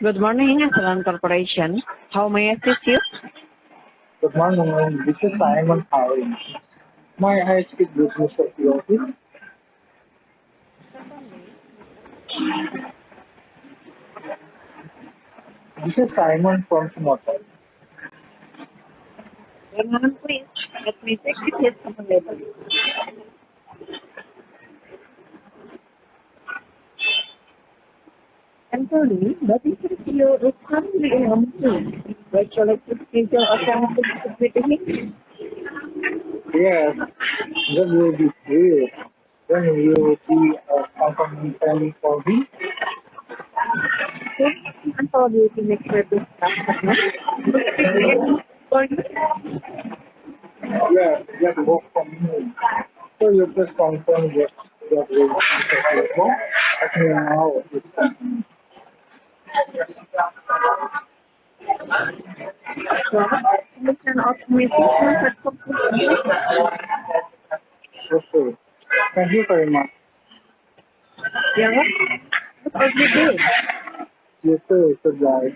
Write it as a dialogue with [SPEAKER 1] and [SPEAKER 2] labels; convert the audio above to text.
[SPEAKER 1] Good morning, Excellent Corporation. How may I assist you?
[SPEAKER 2] Good morning. This is Simon Howard. May I speak with Mr. Fioti? This is Simon from Simotel.
[SPEAKER 1] One moment, please. Let me check if he is available. I'm sorry, but this video is currently on screen. Would you like to schedule a time to speak with him?
[SPEAKER 2] Yes, that will be great. When you will be accompanying for me?
[SPEAKER 1] Okay, I'm sorry to make sure this customer. For you?
[SPEAKER 2] Yes, that work for me. So you just confirm that will be available. Let me know if it's happening.
[SPEAKER 1] Well, we can automation for completion.
[SPEAKER 2] Okay. Thank you very much.
[SPEAKER 1] Yeah, what? What are you doing?
[SPEAKER 2] You too. Goodbye.